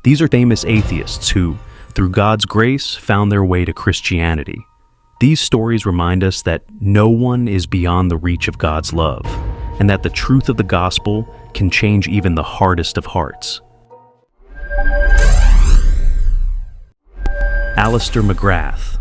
These are famous atheists who, through God's grace, found their way to Christianity. These stories remind us that no one is beyond the reach of God's love, and that the truth of the gospel can change even the hardest of hearts. Alister McGrath.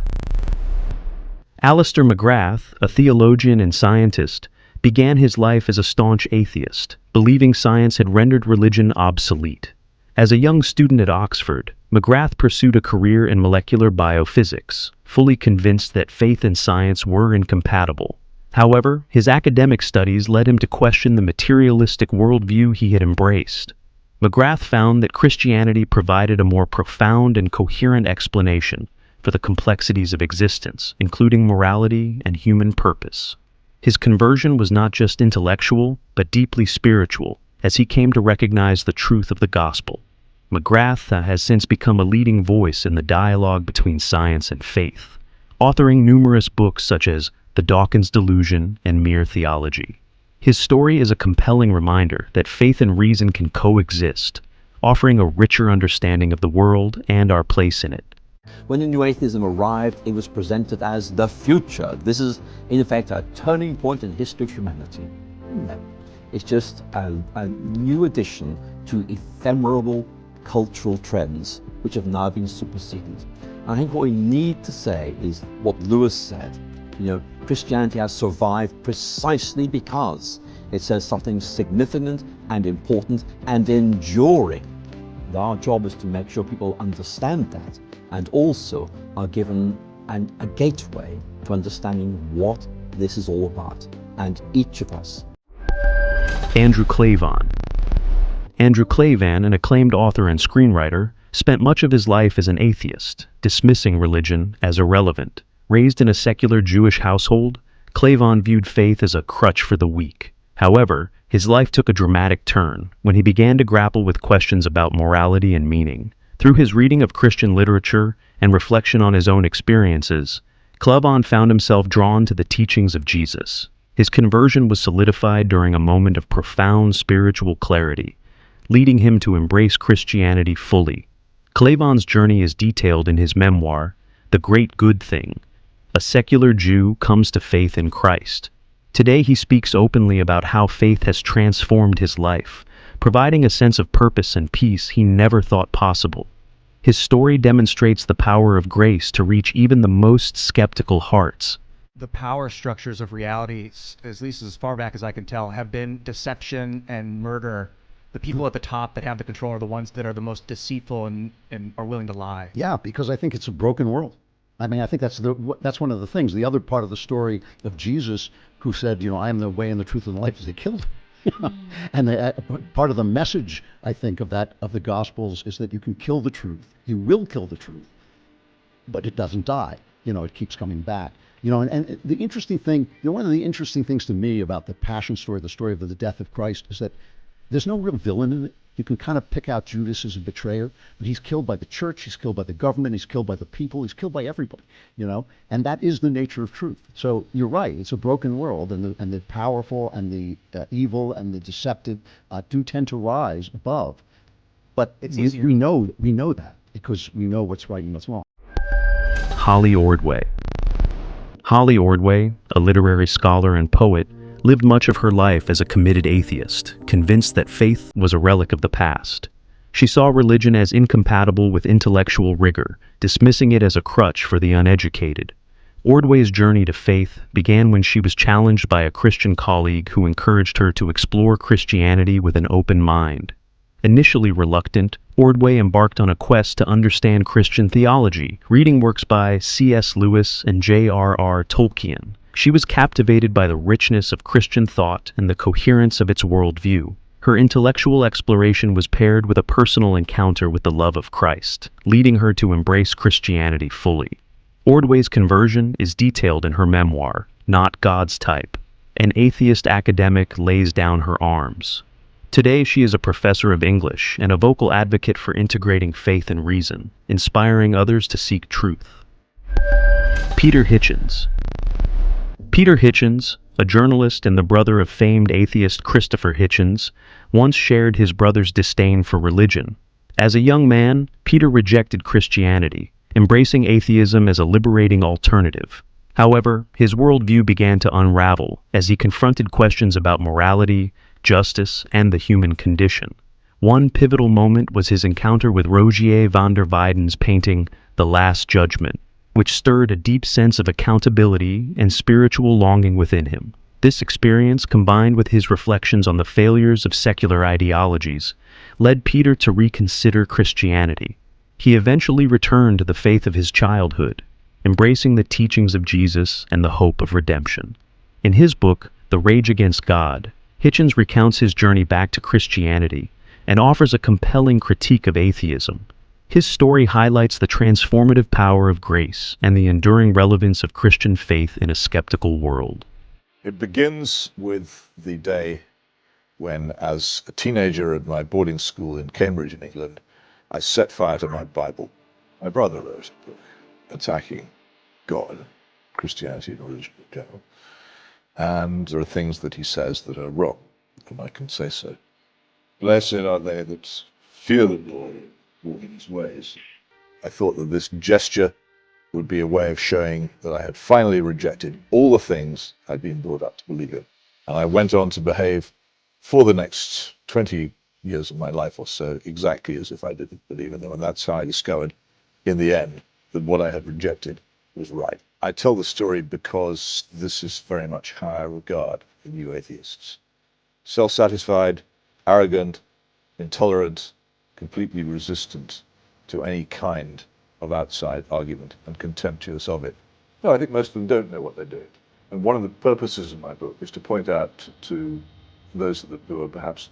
Alister McGrath, a theologian and scientist, began his life as a staunch atheist, believing science had rendered religion obsolete. As a young student at Oxford, McGrath pursued a career in molecular biophysics, fully convinced that faith and science were incompatible. However, his academic studies led him to question the materialistic worldview he had embraced. McGrath found that Christianity provided a more profound and coherent explanation for the complexities of existence, including morality and human purpose. His conversion was not just intellectual, but deeply spiritual, as he came to recognize the truth of the gospel. McGrath has since become a leading voice in the dialogue between science and faith, authoring numerous books such as The Dawkins Delusion and Mere Theology. His story is a compelling reminder that faith and reason can coexist, offering a richer understanding of the world and our place in it. When the new atheism arrived, it was presented as the future. This is, in effect, a turning point in the history of humanity. No. It's just a new addition to ephemeral cultural trends which have now been superseded. I think what we need to say is what Lewis said. Christianity has survived precisely because it says something significant and important and enduring. And our job is to make sure people understand that and also are given a gateway to understanding what this is all about, and each of us. Andrew Clavin. Andrew Clavin, an acclaimed author and screenwriter, spent much of his life as an atheist, dismissing religion as irrelevant. Raised in a secular Jewish household, Clavin viewed faith as a crutch for the weak. However, his life took a dramatic turn when he began to grapple with questions about morality and meaning. Through his reading of Christian literature and reflection on his own experiences, Clavin found himself drawn to the teachings of Jesus. His conversion was solidified during a moment of profound spiritual clarity, leading him to embrace Christianity fully. Clavin's journey is detailed in his memoir, The Great Good Thing. A secular Jew comes to faith in Christ. Today he speaks openly about how faith has transformed his life, providing a sense of purpose and peace he never thought possible. His story demonstrates the power of grace to reach even the most skeptical hearts. The power structures of reality, at least as far back as I can tell, have been deception and murder. The people at the top that have the control are the ones that are the most deceitful and are willing to lie. Yeah, because I think it's a broken world. I mean, I think that's one of the things. The other part of the story of Jesus, who said, I am the way and the truth and the life, is they killed him. And part of the message, I think, of the Gospels is that you can kill the truth. You will kill the truth, but it doesn't die. It keeps coming back. And the interesting thing, one of the interesting things to me about the Passion story, the story of the death of Christ, is that there's no real villain in it. You can kind of pick out Judas as a betrayer, but he's killed by the church, he's killed by the government, he's killed by the people, he's killed by everybody, and that is the nature of truth. So you're right, it's a broken world, and the powerful and the evil and the deceptive do tend to rise above. But we know that because we know what's right and what's wrong. Holly Ordway. Holly Ordway, a literary scholar and poet, lived much of her life as a committed atheist, convinced that faith was a relic of the past. She saw religion as incompatible with intellectual rigor, dismissing it as a crutch for the uneducated. Ordway's journey to faith began when she was challenged by a Christian colleague who encouraged her to explore Christianity with an open mind. Initially reluctant, Ordway embarked on a quest to understand Christian theology, reading works by C.S. Lewis and J.R.R. Tolkien. She was captivated by the richness of Christian thought and the coherence of its worldview. Her intellectual exploration was paired with a personal encounter with the love of Christ, leading her to embrace Christianity fully. Ordway's conversion is detailed in her memoir, Not God's Type. An atheist academic lays down her arms. Today she is a professor of English and a vocal advocate for integrating faith and reason, inspiring others to seek truth. Peter Hitchens. Peter Hitchens, a journalist and the brother of famed atheist Christopher Hitchens, once shared his brother's disdain for religion. As a young man, Peter rejected Christianity, embracing atheism as a liberating alternative. However, his worldview began to unravel as he confronted questions about morality, justice, and the human condition. One pivotal moment was his encounter with Rogier van der Weyden's painting, The Last Judgment, which stirred a deep sense of accountability and spiritual longing within him. This experience, combined with his reflections on the failures of secular ideologies, led Peter to reconsider Christianity. He eventually returned to the faith of his childhood, embracing the teachings of Jesus and the hope of redemption. In his book, The Rage Against God, Hitchens recounts his journey back to Christianity and offers a compelling critique of atheism. His story highlights the transformative power of grace and the enduring relevance of Christian faith in a skeptical world. It begins with the day when, as a teenager at my boarding school in Cambridge, in England, I set fire to my Bible. My brother wrote a book attacking God, Christianity and religion in general. And there are things that he says that are wrong, and I can say so. Blessed are they that fear the Lord and walk in his ways. I thought that this gesture would be a way of showing that I had finally rejected all the things I'd been brought up to believe in. And I went on to behave for the next 20 years of my life or so exactly as if I didn't believe in them. And that's how I discovered, in the end, that what I had rejected was right. I tell the story because this is very much how I regard the new atheists. Self-satisfied, arrogant, intolerant, completely resistant to any kind of outside argument and contemptuous of it. No, I think most of them don't know what they're doing. And one of the purposes of my book is to point out to those who are perhaps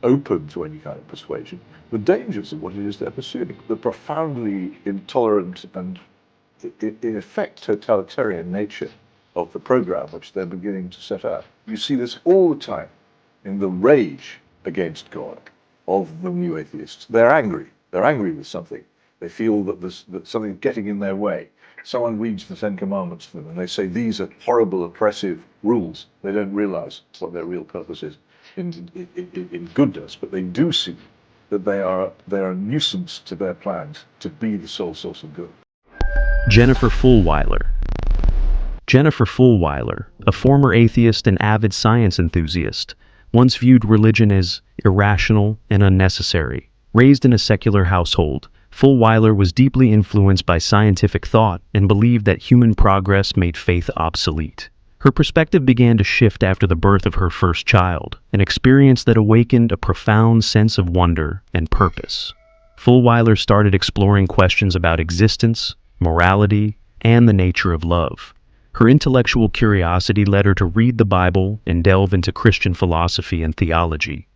open to any kind of persuasion the dangers of what it is they're pursuing, the profoundly intolerant and, in effect, totalitarian nature of the program which they're beginning to set out. You see this all the time in the rage against God of the new atheists. They're angry. They're angry with something. They feel that something's getting in their way. Someone reads the Ten Commandments to them and they say these are horrible, oppressive rules. They don't realize what their real purpose is in goodness, but they do see that they are a nuisance to their plans to be the sole source of good. Jennifer Fulwiler. Jennifer Fulwiler, a former atheist and avid science enthusiast, once viewed religion as irrational and unnecessary. Raised in a secular household, Fulwiler was deeply influenced by scientific thought and believed that human progress made faith obsolete. Her perspective began to shift after the birth of her first child, an experience that awakened a profound sense of wonder and purpose. Fulwiler started exploring questions about existence, morality, and the nature of love. Her intellectual curiosity led her to read the Bible and delve into Christian philosophy and theology.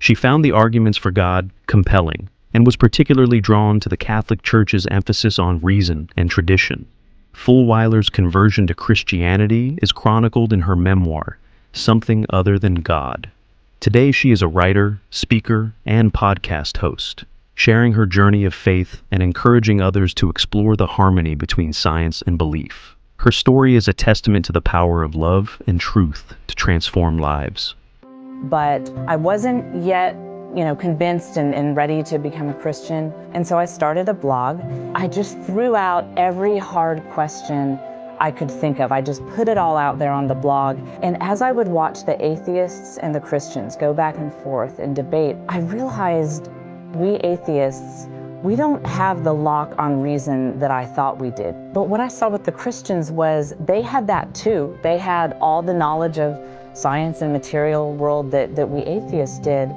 She found the arguments for God compelling and was particularly drawn to the Catholic Church's emphasis on reason and tradition. Fulwiler's conversion to Christianity is chronicled in her memoir, Something Other Than God. Today she is a writer, speaker, and podcast host, sharing her journey of faith and encouraging others to explore the harmony between science and belief. Her story is a testament to the power of love and truth to transform lives. But I wasn't yet, convinced and ready to become a Christian. And so I started a blog. I just threw out every hard question I could think of. I just put it all out there on the blog. And as I would watch the atheists and the Christians go back and forth and debate, I realized we atheists, we don't have the lock on reason that I thought we did. But what I saw with the Christians was they had that too. They had all the knowledge of science and material world that we atheists did,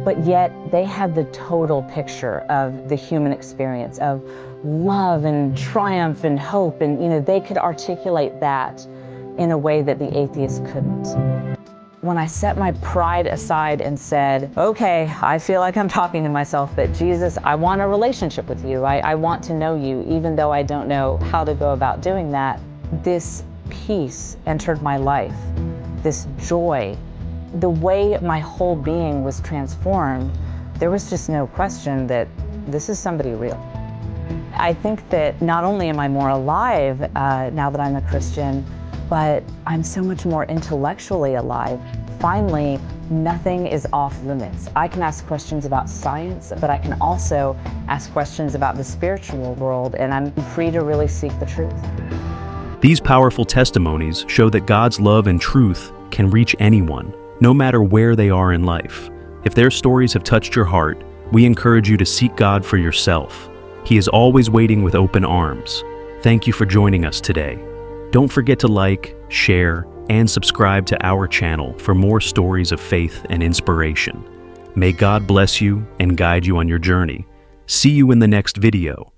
but yet they had the total picture of the human experience of love and triumph and hope, and they could articulate that in a way that the atheists couldn't. When I set my pride aside and said, okay, I feel like I'm talking to myself, but Jesus, I want a relationship with you. I want to know you, even though I don't know how to go about doing that. This peace entered my life, this joy. The way my whole being was transformed, there was just no question that this is somebody real. I think that not only am I more alive now that I'm a Christian, but I'm so much more intellectually alive. Finally, Nothing is off limits. I can ask questions about science, but I can also ask questions about the spiritual world, and I'm free to really seek the truth. These powerful testimonies show that God's love and truth can reach anyone, no matter where they are in life. If their stories have touched your heart, we encourage you to seek God for yourself. He is always waiting with open arms. Thank you for joining us today. Don't forget to like, share, and subscribe to our channel for more stories of faith and inspiration. May God bless you and guide you on your journey. See you in the next video.